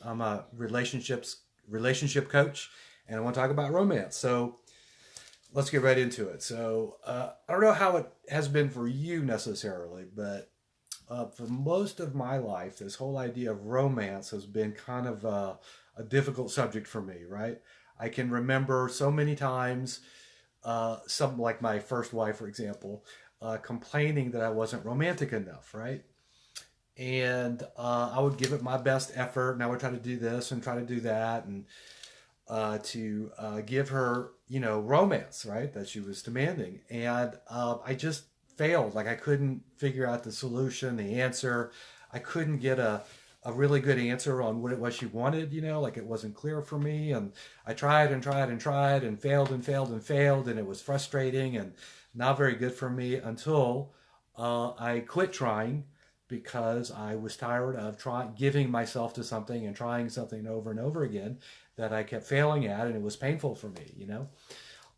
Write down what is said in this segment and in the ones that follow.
I'm a relationship coach, and I want to talk about romance. So let's get right into it. So I don't know how it has been for you necessarily, but for most of my life, this whole idea of romance has been kind of a difficult subject for me. Right? I can remember so many times, some like my first wife, for example, complaining that I wasn't romantic enough. Right? And I would give it my best effort, and I would try to do this and try to do that, and to give her, romance, right, that she was demanding, and I just failed. Like I couldn't figure out the solution, the answer. I couldn't get a really good answer on what it was she wanted. Like it wasn't clear for me, and I tried and tried and tried and failed and failed and failed, and it was frustrating and not very good for me until I quit trying because I was tired of trying giving myself to something and trying something over and over again that I kept failing at, and it was painful for me.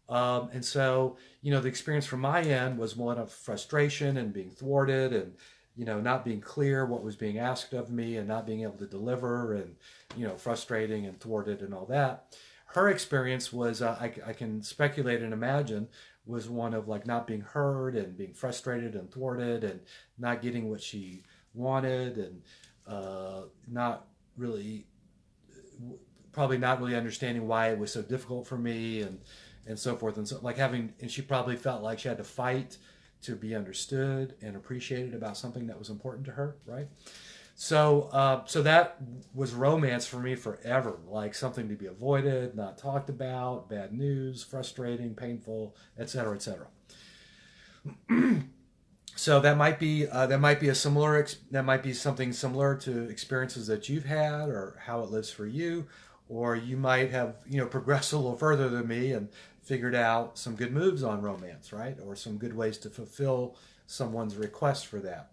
And so, the experience from my end was one of frustration and being thwarted, and not being clear what was being asked of me, and not being able to deliver, and frustrating and thwarted and all that. Her experience was, I can speculate and imagine, was one of like not being heard and being frustrated and thwarted and not getting what she wanted, and not really, probably not really understanding why it was so difficult for me, and so forth, and so like having, and she probably felt like she had to fight to be understood and appreciated about something that was important to her, right? So that was romance for me forever, like something to be avoided, not talked about, bad news, frustrating, painful, etc., etc. So that might be that might be something similar to experiences that you've had, or how it lives for you, or you might have progressed a little further than me and figured out some good moves on romance, right, or some good ways to fulfill someone's request for that.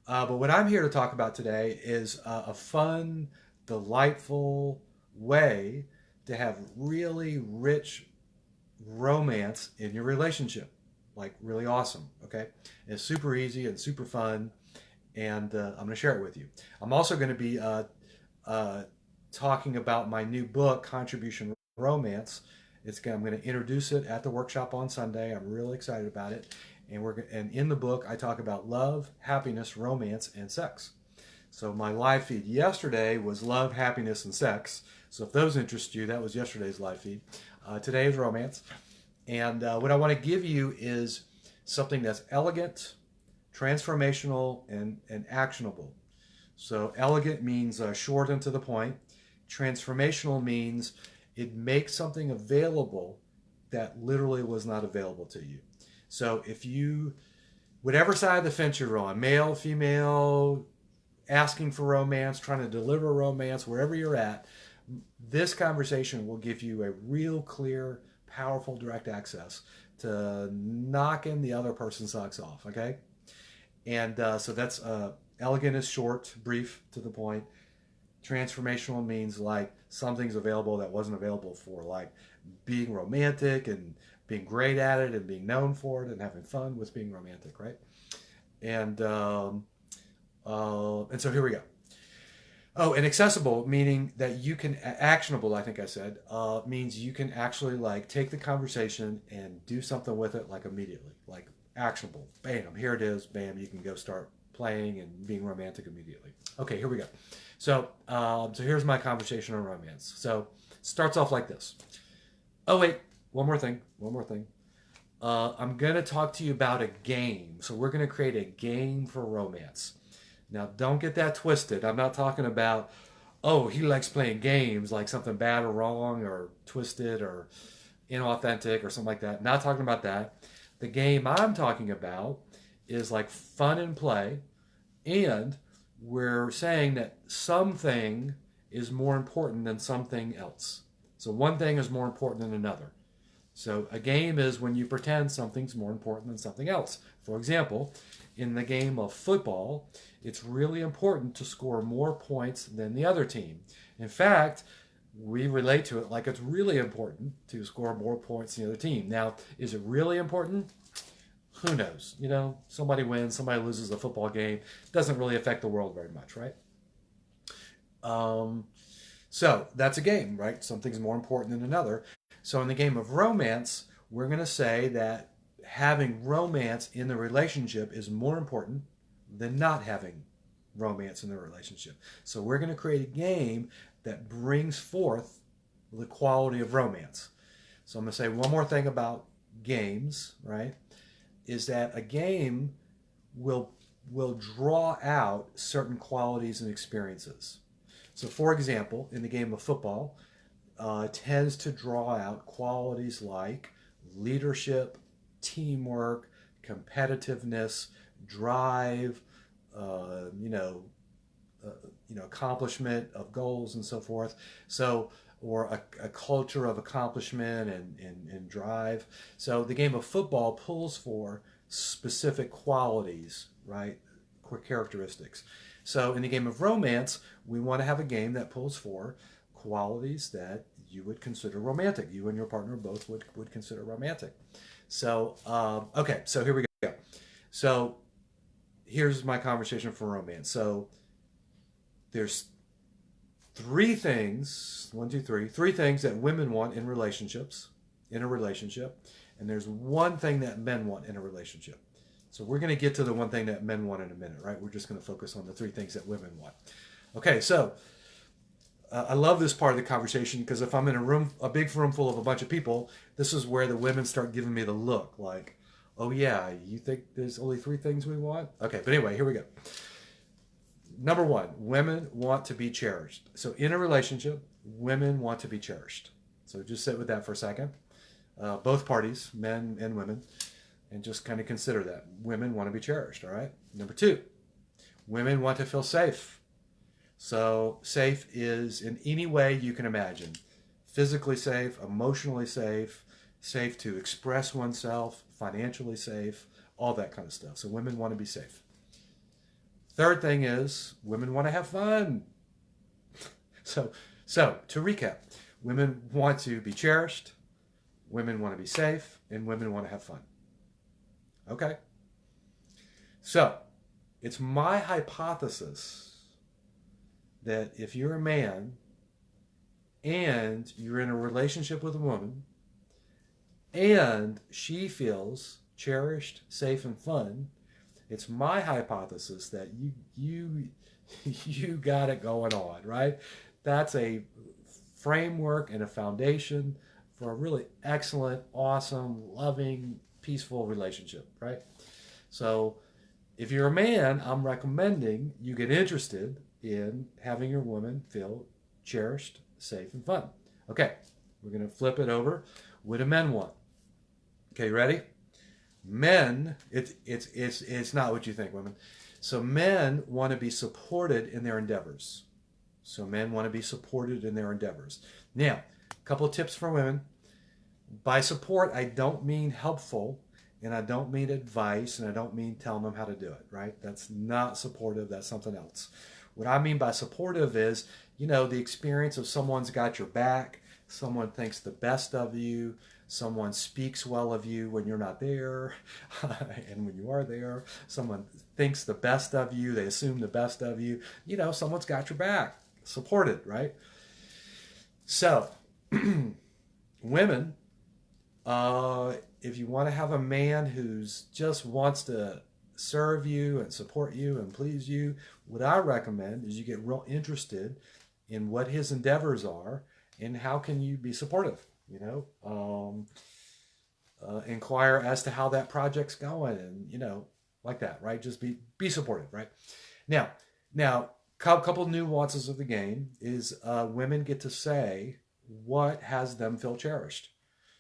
But what I'm here to talk about today is a fun, delightful way to have really rich romance in your relationship. Like, really awesome, okay? And it's super easy and super fun, and I'm going to share it with you. I'm also going to be uh, talking about my new book, Contribution Romance. I'm going to introduce it at the workshop on Sunday. I'm really excited about it. And in the book, I talk about love, happiness, romance, and sex. So my live feed yesterday was love, happiness, and sex. So if those interest you, that was yesterday's live feed. Today is romance. And what I want to give you is something that's elegant, transformational, and actionable. So elegant means short and to the point. Transformational means it makes something available that literally was not available to you. So if you, whatever side of the fence you're on, male, female, asking for romance, trying to deliver romance, wherever you're at, this conversation will give you a real clear, powerful, direct access to knocking the other person's socks off, okay? And so that's elegant is short, brief, to the point. Transformational means like something's available that wasn't available for, like being romantic and being great at it and being known for it and having fun with being romantic, right? And so here we go. Oh, and accessible, meaning that you can, actionable, I think I said, means you can actually like take the conversation and do something with it like immediately, like actionable. Bam, here it is. Bam, you can go start playing and being romantic immediately. Okay, here we go. So here's my conversation on romance. So it starts off like this. Oh wait, one more thing. I'm gonna talk to you about a game. So we're gonna create a game for romance. Now, don't get that twisted. I'm not talking about, oh, he likes playing games, like something bad or wrong or twisted or inauthentic or something like that. Not talking about that. The game I'm talking about is like fun and play, and we're saying that something is more important than something else. So one thing is more important than another. So a game is when you pretend something's more important than something else. For example, in the game of football, it's really important to score more points than the other team. In fact, we relate to it like it's really important to score more points than the other team. Now, is it really important? Who knows? Somebody wins, somebody loses a football game. It doesn't really affect the world very much, right? Um, so that's a game, right? Something's more important than another. So in the game of romance, we're going to say that having romance in the relationship is more important than not having romance in the relationship. So we're going to create a game that brings forth the quality of romance. So I'm going to say one more thing about games, right? Is that a game will draw out certain qualities and experiences. So, for example, in the game of football, it tends to draw out qualities like leadership, teamwork, competitiveness, drive, uh, you know, uh, accomplishment of goals and so forth. So, or a culture of accomplishment and drive. So the game of football pulls for specific qualities, right? Characteristics. So in the game of romance, we want to have a game that pulls for qualities that you would consider romantic. You and your partner both would consider romantic. So, okay, so here we go. So here's my conversation for romance. So there's three things, one, two, three things that women want in relationships, in a relationship, and there's one thing that men want in a relationship. So we're going to get to the one thing that men want in a minute, right? We're just going to focus on the three things that women want. Okay, so I love this part of the conversation because if I'm in a big room full of a bunch of people, this is where the women start giving me the look like, oh yeah, you think there's only three things we want? Okay, but anyway, here we go. Number one, women want to be cherished. So in a relationship, women want to be cherished. So just sit with that for a second. Both parties, men and women, and just kind of consider that. Women want to be cherished, all right? Number two, women want to feel safe. So safe is in any way you can imagine. Physically safe, emotionally safe, safe to express oneself, financially safe, all that kind of stuff. So women want to be safe. Third thing is women want to have fun. So, to recap, women want to be cherished, women want to be safe, and women want to have fun. Okay? So, it's my hypothesis that if you're a man and you're in a relationship with a woman and she feels cherished, safe, and fun, it's my hypothesis that you got it going on, right? That's a framework and a foundation for a really excellent, awesome, loving, peaceful relationship, right? So if you're a man, I'm recommending you get interested in having your woman feel cherished, safe, and fun. Okay, we're going to flip it over. What do men want? Okay, ready? Men, it's not what you think, women. So men want to be supported in their endeavors. So men want to be supported in their endeavors. Now, a couple of tips for women. By support, I don't mean helpful, and I don't mean advice, and I don't mean telling them how to do it, right? That's not supportive, that's something else. What I mean by supportive is, the experience of someone's got your back, someone thinks the best of you, someone speaks well of you when you're not there, and when you are there, someone thinks the best of you, they assume the best of you, someone's got your back, supported, right? So, women, if you want to have a man who's just wants to serve you and support you and please you, what I recommend is you get real interested in what his endeavors are and how can you be supportive. Inquire as to how that project's going, and like that, right? Just be supportive, right? Now, couple nuances of the game is women get to say what has them feel cherished.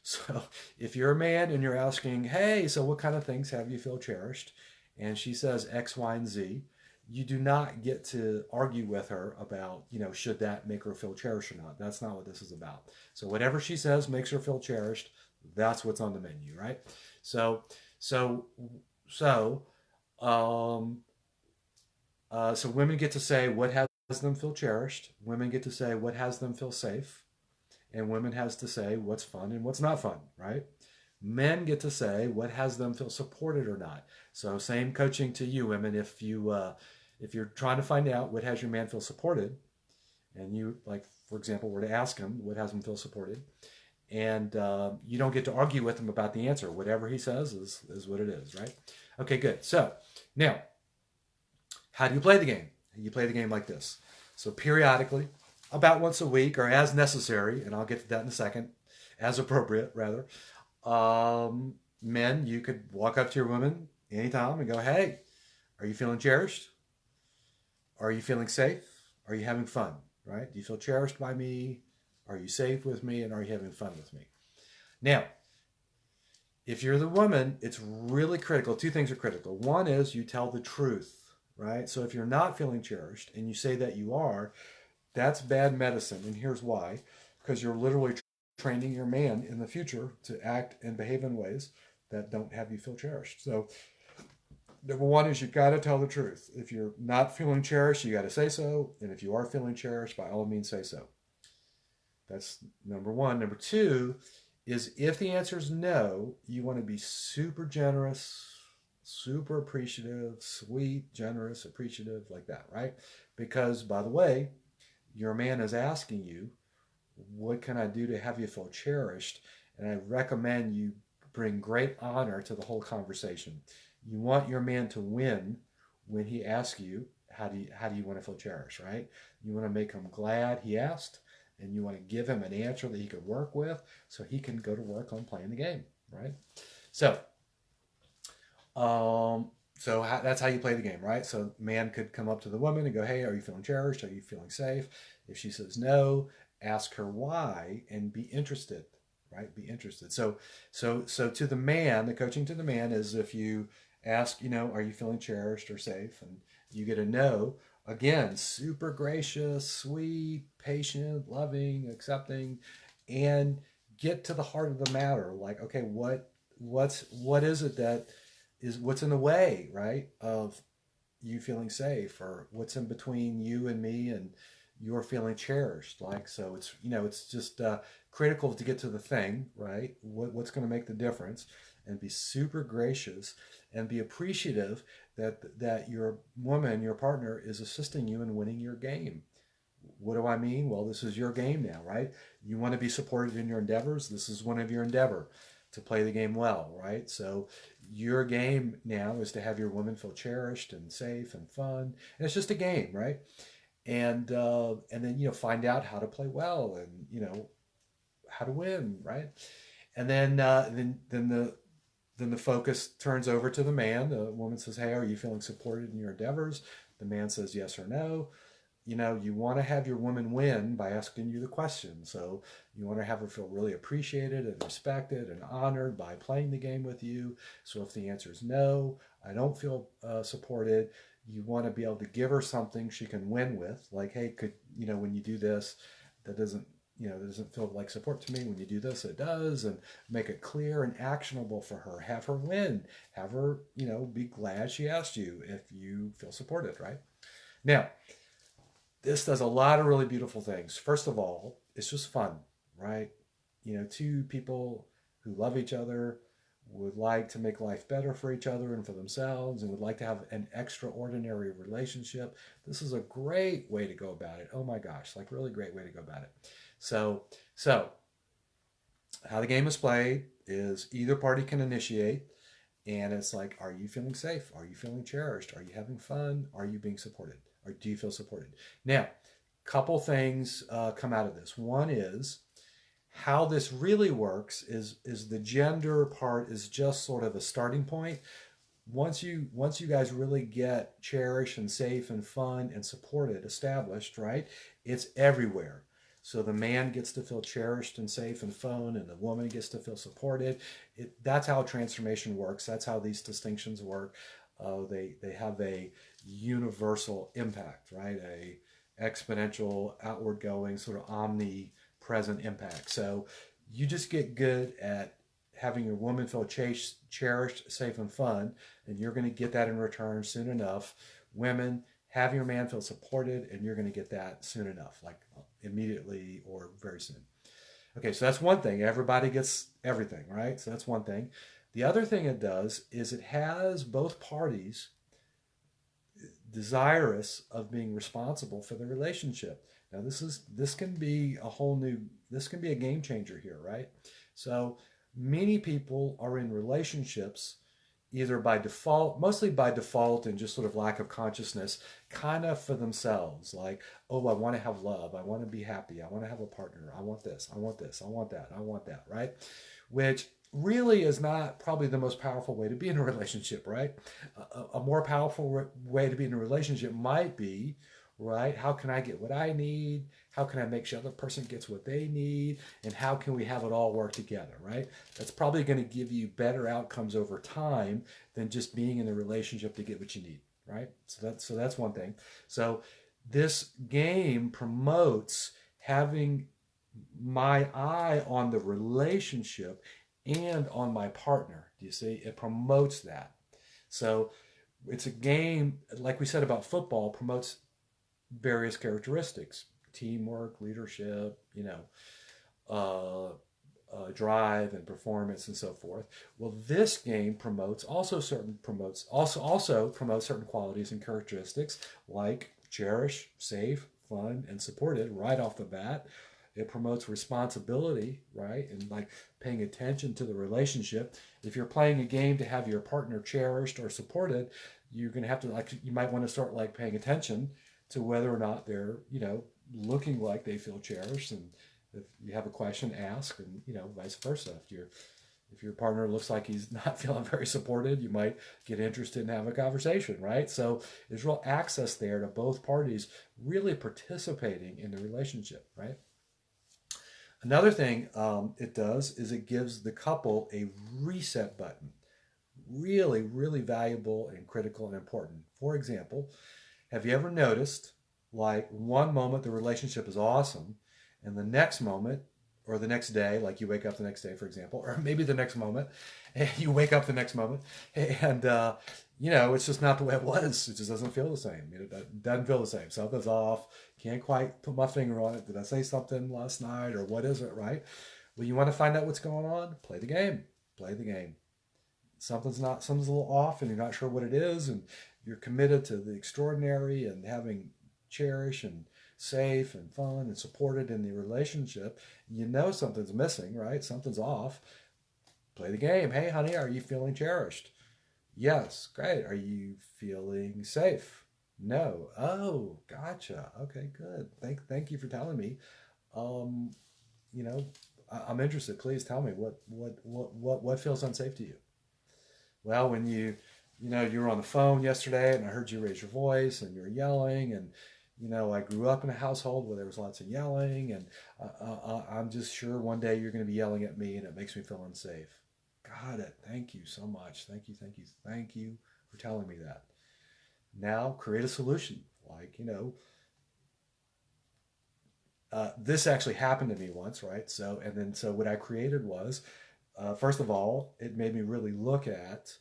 So if you're a man and you're asking, hey, so what kind of things have you feel cherished? And she says X, Y, and Z, you do not get to argue with her about, should that make her feel cherished or not. That's not what this is about. So whatever she says makes her feel cherished. That's what's on the menu, right? So women get to say what has them feel cherished. Women get to say what has them feel safe. And women has to say what's fun and what's not fun, right? Men get to say what has them feel supported or not. So same coaching to you, women. If you're trying to find out what has your man feel supported, and you, like, for example, were to ask him what has him feel supported, and you don't get to argue with him about the answer. Whatever he says is what it is, right? Okay, good. So now, how do you play the game? You play the game like this. So periodically, about once a week or as necessary, and I'll get to that in a second, as appropriate, rather. Men, you could walk up to your woman anytime and go, hey, are you feeling cherished? Are you feeling safe? Are you having fun? Right? Do you feel cherished by me? Are you safe with me? And are you having fun with me? Now, if you're the woman, it's really critical. Two things are critical. One is you tell the truth, right? So if you're not feeling cherished and you say that you are, that's bad medicine. And here's why. Because you're literally training your man in the future to act and behave in ways that don't have you feel cherished. So number one is you've got to tell the truth. If you're not feeling cherished, you got to say so. And if you are feeling cherished, by all means, say so. That's number one. Number two is if the answer is no, you want to be super generous, super appreciative, sweet, generous, appreciative, like that, right? Because, by the way, your man is asking you, what can I do to have you feel cherished? And I recommend you bring great honor to the whole conversation. You want your man to win when he asks you, how do you want to feel cherished, right? You want to make him glad he asked, and you want to give him an answer that he could work with so he can go to work on playing the game, right? So, that's how you play the game, right? So man could come up to the woman and go, hey, are you feeling cherished? Are you feeling safe? If she says no, ask her why and be interested, right? Be interested. So to the man, the coaching to the man is if you ask, are you feeling cherished or safe? And you get a no, again, super gracious, sweet, patient, loving, accepting, and get to the heart of the matter. Like, okay, what is it that is what's in the way, right, of you feeling safe, or what's in between you and me and you're feeling cherished? Like, so it's just critical to get to the thing, right? What's going to make the difference, and be super gracious and be appreciative that your woman, your partner, is assisting you in winning your game. What do I mean? Well, this is your game now, right? You want to be supported in your endeavors. This is one of your endeavor to play the game well, right? So your game now is to have your woman feel cherished and safe and fun. And it's just a game, right? And then find out how to play well, and how to win, right? And then the focus turns over to the man. The woman says, hey, are you feeling supported in your endeavors? The man says yes or no. You want to have your woman win by asking you the question. So you want to have her feel really appreciated and respected and honored by playing the game with you. So if the answer is no, I don't feel supported, you want to be able to give her something she can win with. Like, hey, when you do this, that doesn't feel like support to me. When you do this, it does. And make it clear and actionable for her. Have her win. Have her, be glad she asked you if you feel supported, right? Now, this does a lot of really beautiful things. First of all, it's just fun, right? Two people who love each other, would like to make life better for each other and for themselves, and would like to have an extraordinary relationship. This is a great way to go about it. Oh my gosh, like really great way to go about it. So how the game is played is either party can initiate, and it's like, are you feeling safe? Are you feeling cherished? Are you having fun? Are you being supported? Or do you feel supported? Now, couple things come out of this. One is how this really works is the gender part is just sort of a starting point. Once you guys really get cherished and safe and fun and supported established, right? It's everywhere. So the man gets to feel cherished and safe and fun, and the woman gets to feel supported. That's how transformation works. That's how these distinctions work. They have a universal impact, right? A exponential, outward going, sort of omnipresent impact. So you just get good at having your woman feel cherished, safe, and fun, and you're going to get that in return soon enough. Women, have your man feel supported, and you're going to get that soon enough, like immediately or very soon. Okay, so that's one thing. Everybody gets everything, right? So that's one thing. The other thing it does is it has both parties desirous of being responsible for the relationship. Now this can be a whole new, this can be a game changer here, right? So many people are in relationships either by default, mostly by default and just sort of lack of consciousness, kind of for themselves. Like, oh, I want to have love. I want to be happy. I want to have a partner. I want this. I want this. I want that. I want that, right? Which really is not probably the most powerful way to be in a relationship, right? A more powerful way to be in a relationship might be, right? How can I get what I need? How can I make sure the other person gets what they need? And how can we have it all work together, right? That's probably going to give you better outcomes over time than just being in a relationship to get what you need, right? So that's one thing. So this game promotes having my eye on the relationship and on my partner. Do you see? It promotes that. So it's a game, like we said about football, promotes various characteristics: teamwork, leadership, drive and performance and so forth. Well, this game promotes certain qualities and characteristics like cherish, safe, fun, and supported right off the bat. It promotes responsibility, right? And like paying attention to the relationship. If you're playing a game to have your partner cherished or supported, you're going to have to, like, you might want to start like paying attention to whether or not they're, looking like they feel cherished. And if you have a question, ask, and, vice versa. If your partner looks like he's not feeling very supported, you might get interested in having a conversation, right? So there's real access there to both parties really participating in the relationship, right? Another thing it does is it gives the couple a reset button. Really, really valuable and critical and important. For example, have you ever noticed, like, one moment the relationship is awesome, and the next moment, or the next day, like you wake up the next day, for example, or maybe the next moment, and you wake up the next moment, and it's just not the way it was. It just doesn't feel the same. It doesn't feel the same. Something's off. Can't quite put my finger on it. Did I say something last night, or what is it, right? Well, you want to find out what's going on? Play the game. Play the game. Something's a little off, and you're not sure what it is, and you're committed to the extraordinary and having cherish and safe and fun and supported in the relationship. You know something's missing, right? Something's off. Play the game. Hey, honey, are you feeling cherished? Yes. Great. Are you feeling safe? No. Oh, gotcha. Okay, good. Thank you for telling me. Um, you know, I'm interested. Please tell me what feels unsafe to you. Well, when you were on the phone yesterday and I heard you raise your voice and you were yelling, and I grew up in a household where there was lots of yelling, and I'm just sure one day you're going to be yelling at me and it makes me feel unsafe. Got it. Thank you so much. Thank you, thank you, thank you for telling me that. Now create a solution. Like, this actually happened to me once, right? So what I created was, first of all, it made me really look at,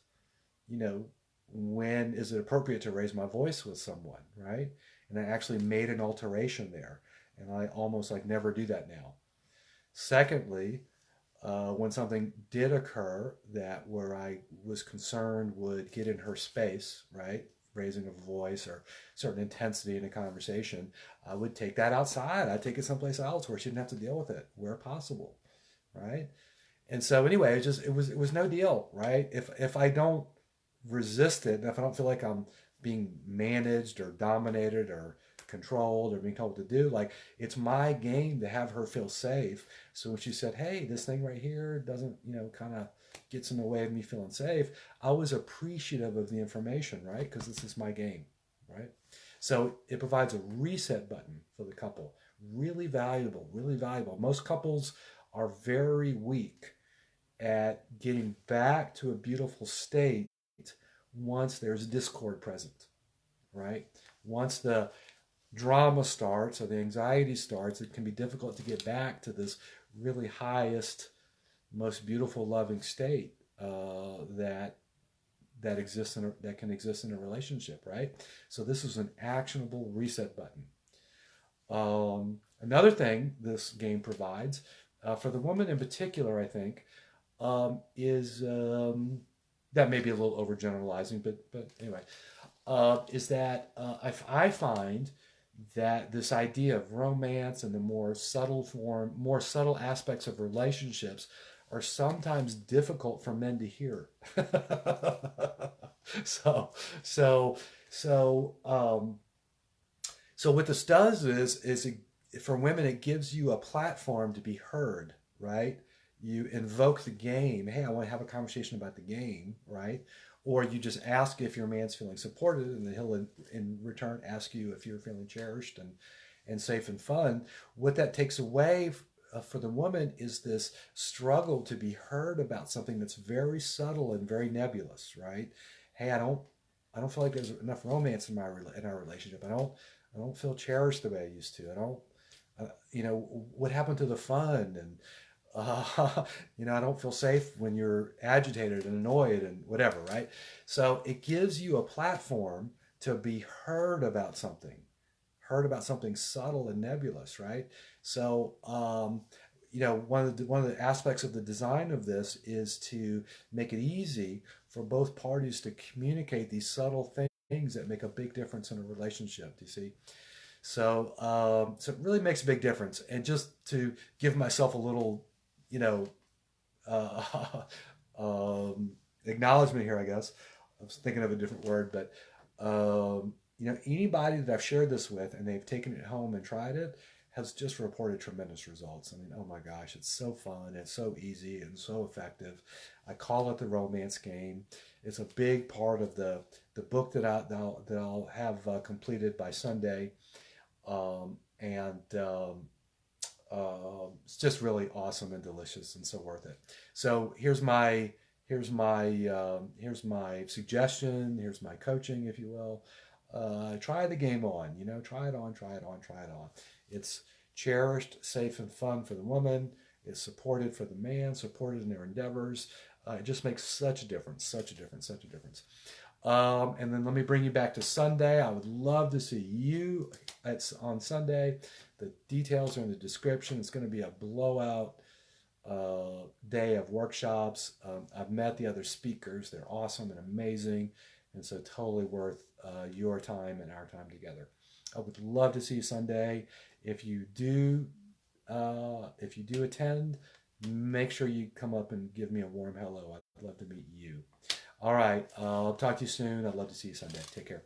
you know, when is it appropriate to raise my voice with someone, right? And I actually made an alteration there, and I almost like never do that now. Secondly, when something did occur that where I was concerned would get in her space, right? Raising a voice or certain intensity in a conversation, I would take that outside. I'd take it someplace else where she didn't have to deal with it, where possible, right? And so anyway, it was no deal, right? If I don't resist it, and if I don't feel like I'm being managed or dominated or controlled or being told what to do, like, it's my game to have her feel safe. So when she said, "Hey, this thing right here doesn't, kind of gets in the way of me feeling safe," I was appreciative of the information, right? Because this is my game, right? So it provides a reset button for the couple. Really valuable, really valuable. Most couples are very weak at getting back to a beautiful state once there's discord present, right? Once the drama starts or the anxiety starts, it can be difficult to get back to this really highest, most beautiful, loving state that can exist in a relationship, right? So this is an actionable reset button. Another thing this game provides, for the woman in particular, I think, is that may be a little overgeneralizing, but anyway, is that if I find that this idea of romance and the more subtle aspects of relationships are sometimes difficult for men to hear. so, so, so, so what this does is for women, it gives you a platform to be heard, right? You invoke the game. Hey, I want to have a conversation about the game, right? Or you just ask if your man's feeling supported, and then he'll in return ask you if you're feeling cherished and safe and fun. What that takes away for the woman is this struggle to be heard about something that's very subtle and very nebulous, right? Hey, I don't feel like there's enough romance in our relationship. I don't feel cherished the way I used to. I don't, what happened to the fun? And, I don't feel safe when you're agitated and annoyed and whatever, right? So it gives you a platform to be heard about something subtle and nebulous, right? So, one of the aspects of the design of this is to make it easy for both parties to communicate these subtle things that make a big difference in a relationship. Do you see? So it really makes a big difference. And just to give myself a little, you know, uh, acknowledgement here, I guess. I was thinking of a different word, but anybody that I've shared this with and they've taken it home and tried it has just reported tremendous results. I mean, oh my gosh, it's so fun, it's so easy, and so effective. I call it the romance game. It's a big part of the book that I'll have completed by Sunday, and it's just really awesome and delicious and so worth it. So here's my suggestion. Here's my coaching, if you will. Try the game on. Try it on. Try it on. Try it on. It's cherished, safe, and fun for the woman. It's supported for the man. Supported in their endeavors. It just makes such a difference. Such a difference. Such a difference. And then let me bring you back to Sunday. I would love to see you. It's on Sunday. The details are in the description. It's going to be a blowout day of workshops. I've met the other speakers. They're awesome and amazing. And so totally worth your time and our time together. I would love to see you Sunday. If you do attend, make sure you come up and give me a warm hello. I'd love to meet you. All right. I'll talk to you soon. I'd love to see you Sunday. Take care.